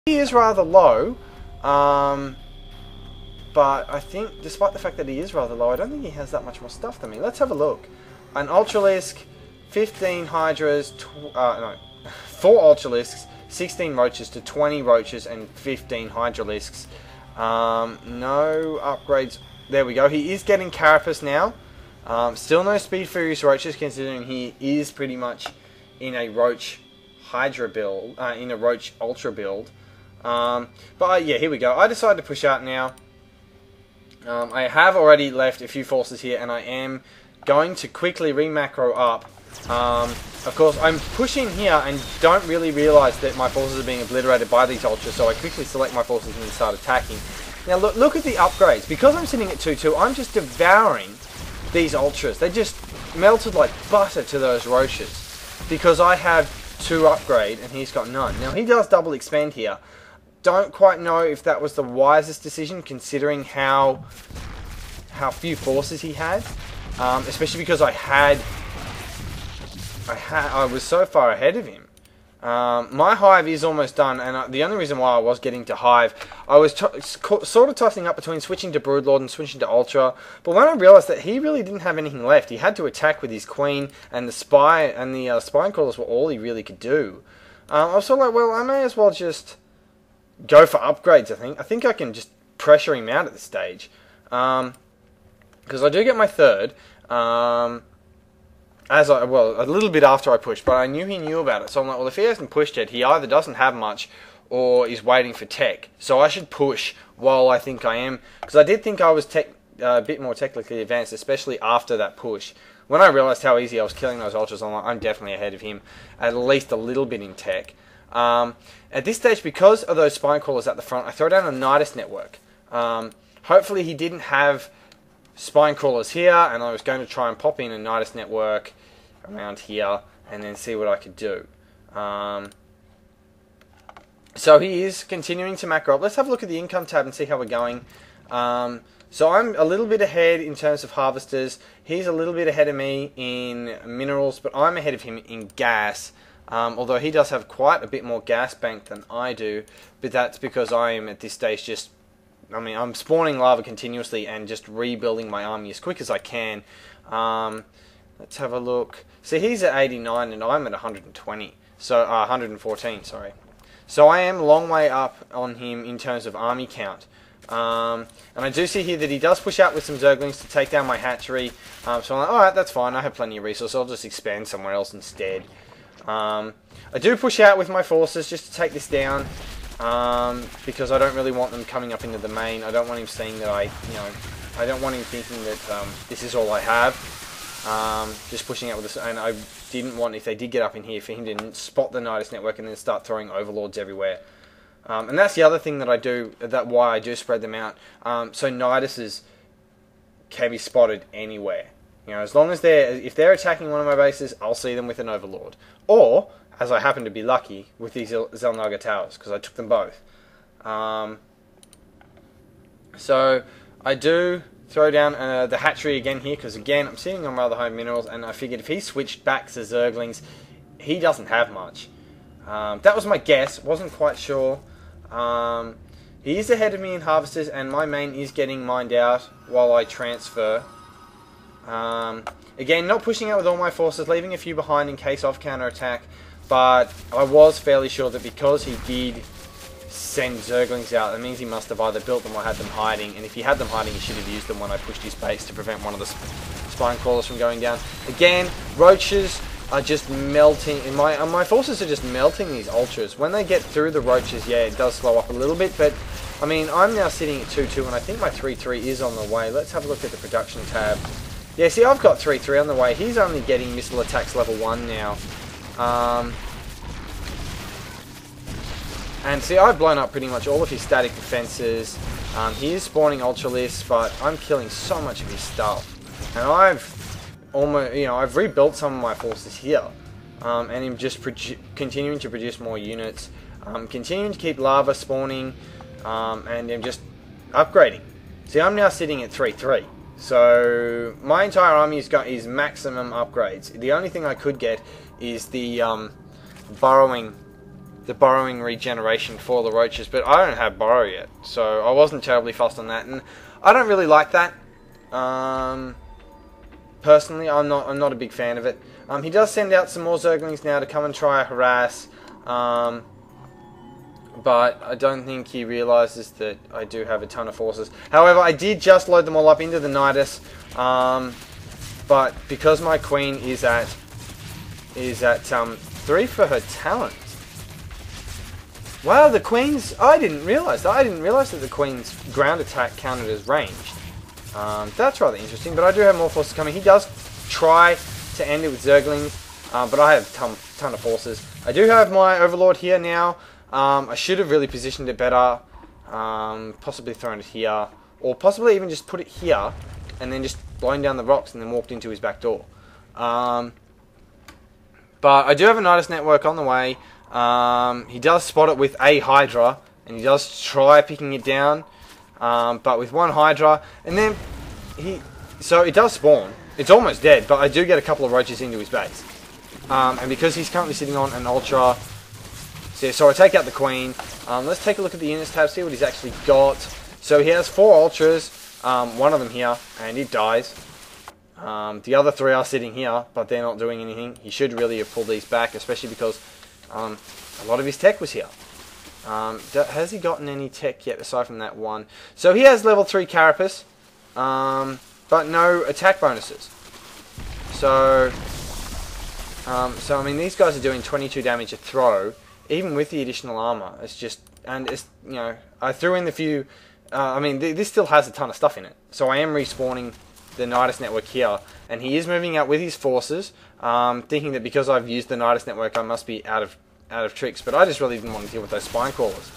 He is rather low, but I think, despite the fact that he is rather low, I don't think he has that much more stuff than me. Let's have a look. An Ultralisk, 15 Hydras, 4 Ultralisks, 16 Roaches to 20 Roaches and 15 Hydralisks. No upgrades. There we go. He is getting Carapace now. Still no Speed Furious Roaches, considering he is pretty much in a Roach Hydra build, in a Roach Ultra build. But yeah, here we go. I decided to push out now. I have already left a few forces here, and I am going to quickly re-macro up. Of course, I'm pushing here and don't really realise that my forces are being obliterated by these Ultras, so I quickly select my forces and then start attacking. Now look at the upgrades. Because I'm sitting at 2-2, I'm just devouring these Ultras. They just melted like butter to those Roaches. Because I have 2 upgrade and he's got none. Now he does double expand here. Don't quite know if that was the wisest decision, considering how few forces he had, especially because I was so far ahead of him. My Hive is almost done, and the only reason why I was getting to Hive, I was sort of tossing up between switching to Broodlord and switching to Ultra, but when I realised that he really didn't have anything left, he had to attack with his Queen, and the Spy and the Spine Crawlers were all he really could do. I was sort of like, well, I may as well just go for upgrades. I think I can just pressure him out at this stage, because I do get my 3rd, a little bit after I pushed, but I knew he knew about it, so I'm like, well, if he hasn't pushed yet, he either doesn't have much or is waiting for tech, so I should push while I think I am, because I did think I was a bit more technically advanced, especially after that push. When I realised how easy I was killing those Ultras, I'm like, I'm definitely ahead of him, at least a little bit in tech. At this stage, because of those Spine Crawlers at the front, I throw down a Nidus Network. Hopefully he didn't have Spine Crawlers here, and I was going to try and pop in a Nidus Network around here and then see what I could do. So he is continuing to macro up. Let's have a look at the income tab and see how we're going. So I'm a little bit ahead in terms of harvesters. He's a little bit ahead of me in minerals, but I'm ahead of him in gas. Although he does have quite a bit more gas bank than I do, but that's because I am at this stage I'm spawning lava continuously and just rebuilding my army as quick as I can. Let's have a look. See, he's at 89 and I'm at 120. So 114, sorry. So I am a long way up on him in terms of army count. And I do see here that he does push out with some Zerglings to take down my hatchery. So I'm like, alright, that's fine. I have plenty of resources. I'll just expand somewhere else instead. I do push out with my forces just to take this down, because I don't really want them coming up into the main. I don't want him seeing that I don't want him thinking that this is all I have. Just pushing out with this, and I didn't want, if they did get up in here, for him to spot the Nidus Network and then start throwing Overlords everywhere. And that's the other thing that I do, why I do spread them out, so Niduses can be spotted anywhere. As long as if they're attacking one of my bases, I'll see them with an Overlord. Or, as I happen to be lucky, with these Xel'Naga Towers, because I took them both. So, I do throw down the hatchery again here, because again, I'm sitting on rather high minerals, and I figured if he switched back to Zerglings, he doesn't have much. That was my guess, wasn't quite sure. He is ahead of me in harvesters, and my main is getting mined out while I transfer. Again, not pushing out with all my forces, leaving a few behind in case of counter-attack, but I was fairly sure that because he did send Zerglings out, that means he must have either built them or had them hiding, and if he had them hiding, he should have used them when I pushed his base to prevent one of the Spine Crawlers from going down. Again, Roaches are just melting, and my forces are just melting these Ultras. When they get through the Roaches, yeah, it does slow up a little bit, but I mean, I'm now sitting at 2-2, and I think my 3-3 is on the way. Let's have a look at the production tab. Yeah, see, I've got 3-3 on the way. He's only getting missile attacks level 1 now. And see, I've blown up pretty much all of his static defenses. He is spawning Ultralisks, but I'm killing so much of his stuff. And I've almost, I've rebuilt some of my forces here. And him just continuing to produce more units. Continuing to keep lava spawning. And him just upgrading. See, I'm now sitting at 3-3. So my entire army has got his maximum upgrades. The only thing I could get is the burrowing the burrowing regeneration for the roaches, but I don't have burrow yet, so I wasn't terribly fussed on that, and I don't really like that. Personally, I'm not a big fan of it. He does send out some more Zerglings now to come and try and harass, but I don't think he realizes that I do have a ton of forces. However, I did just load them all up into the Nidus, but because my queen is at 3 for her talent. Wow, the queen's... I didn't realize that. I didn't realize that the queen's ground attack counted as ranged. That's rather interesting, but I do have more forces coming. He does try to end it with Zerglings, but I have a ton of forces. I do have my Overlord here now. I should have really positioned it better, possibly thrown it here, or possibly even just put it here, and then just blown down the rocks and then walked into his back door. But I do have a Nidus network on the way. He does spot it with a Hydra, and he does try picking it down, but with one Hydra, and then so it does spawn. It's almost dead, but I do get a couple of roaches into his base. And because he's currently sitting on an Ultra, so I take out the Queen. Let's take a look at the units tab, see what he's actually got. So he has 4 Ultras, one of them here, and it dies. The other 3 are sitting here, but they're not doing anything. He should really have pulled these back, especially because a lot of his tech was here. Has he gotten any tech yet aside from that one? So he has level 3 Carapace, but no attack bonuses. So I mean, these guys are doing 22 damage a throw, even with the additional armor. It's just, and it's, you know, I threw in the few. I mean, this still has a ton of stuff in it. So I am respawning the Nidus network here, and he is moving out with his forces, thinking that because I've used the Nidus network I must be out of tricks, but I just really didn't want to deal with those spine crawlers.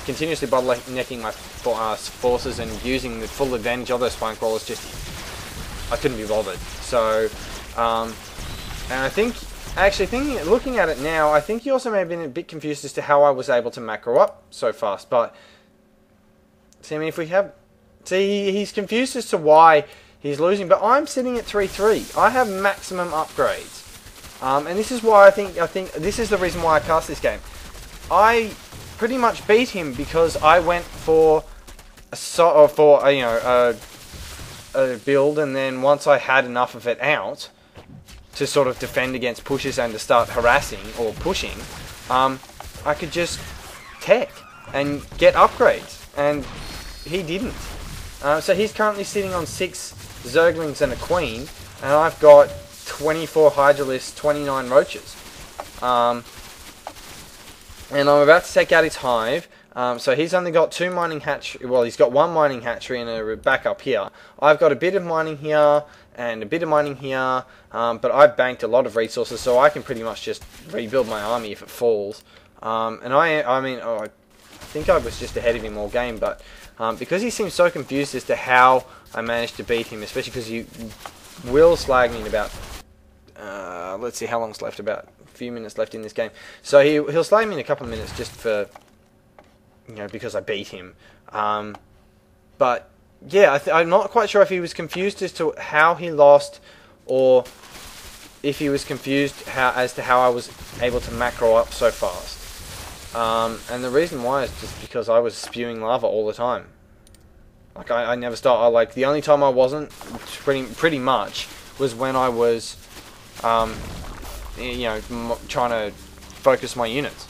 Continuously bottlenecking my forces and using the full advantage of those spine crawlers, just I couldn't be bothered. So and I think, actually looking at it now, I think he also may have been a bit confused as to how I was able to macro up so fast. But see, I mean, if we have, see, he's confused as to why he's losing, but I'm sitting at 3-3. I have maximum upgrades, and this is why I think this is the reason why I cast this game. I pretty much beat him because I went for a build, and then once I had enough of it out to sort of defend against pushes and to start harassing or pushing, I could just tech and get upgrades, and he didn't. So he's currently sitting on 6 Zerglings and a Queen, and I've got 24 Hydralisks, 29 Roaches. And I'm about to take out his hive. So he's only got 2 mining hatchery. Well, he's got 1 mining hatchery and a backup here. I've got a bit of mining here and a bit of mining here, but I've banked a lot of resources, so I can pretty much just rebuild my army if it falls. And I think I was just ahead of him all game, but because he seems so confused as to how I managed to beat him, especially because he will slag me in about, let's see how long's left, about a few minutes left in this game. So he'll slag me in a couple of minutes just for, you know, because I beat him. But yeah, I'm not quite sure if he was confused as to how he lost, or if he was confused as to how I was able to macro up so fast. And the reason why is just because I was spewing lava all the time. Like I never stopped. Like the only time I wasn't, pretty much, was when I was, you know, trying to focus my units.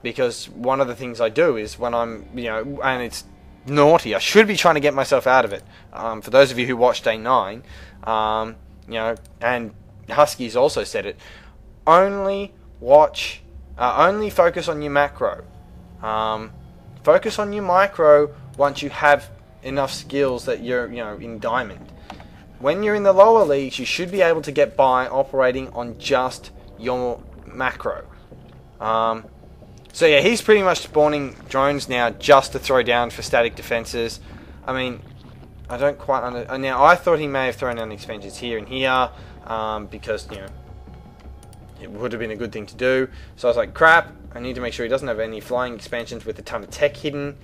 Because one of the things I do is when I'm, you know, and it's naughty, I should be trying to get myself out of it. For those of you who watched Day 9, you know, and Husky's also said it, only focus on your macro. Focus on your micro once you have enough skills that you're, you know, in diamond. When you're in the lower leagues, you should be able to get by operating on just your macro. So yeah, he's pretty much spawning drones now just to throw down for static defenses. I mean, I don't quite now I thought he may have thrown down expansions here and here, because, you know, it would have been a good thing to do. So I was like, crap, I need to make sure he doesn't have any flying expansions with a ton of tech hidden.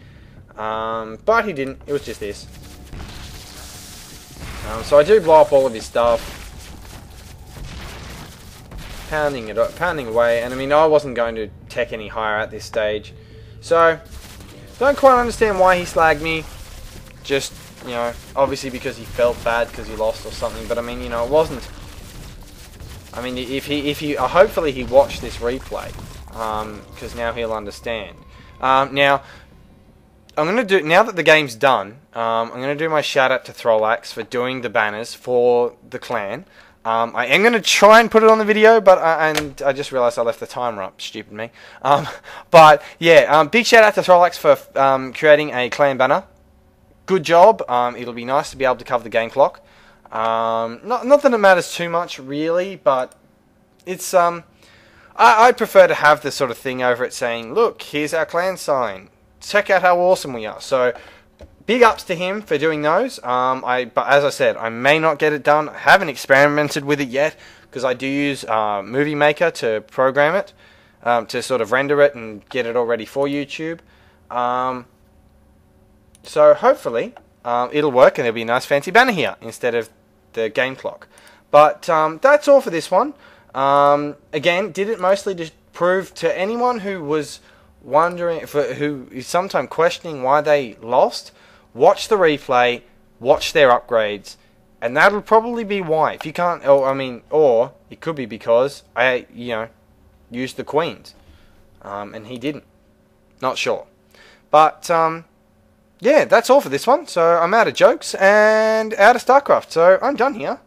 But he didn't, it was just this. So I do blow up all of his stuff. pounding away. And I mean, I wasn't going to tech any higher at this stage, so don't quite understand why he slagged me. Just, you know, obviously because he felt bad because he lost or something. But I mean, you know, it wasn't. I mean, if he hopefully he watched this replay, because now he'll understand. Now, I'm gonna do, now that the game's done, I'm gonna do my shout out to Throlax for doing the banners for the clan. I am gonna try and put it on the video, but and I just realised I left the timer up. Stupid me. But yeah, big shout out to Throlax for creating a clan banner. Good job. It'll be nice to be able to cover the game clock. Not that it matters too much, really, but it's I prefer to have this sort of thing over it saying, look, here's our clan sign. Check out how awesome we are. So, big ups to him for doing those. But as I said, I may not get it done. I haven't experimented with it yet, because I do use Movie Maker to program it, to sort of render it and get it all ready for YouTube. So hopefully it'll work and there'll be a nice fancy banner here instead of the game clock. But that's all for this one. Again, did it mostly to prove to anyone who was wondering, who is sometimes questioning why they lost, watch the replay, watch their upgrades, and that'll probably be why. If you can't, or it could be because I, used the queens, and he didn't. Not sure, but yeah, that's all for this one. So I'm out of jokes and out of StarCraft. So I'm done here.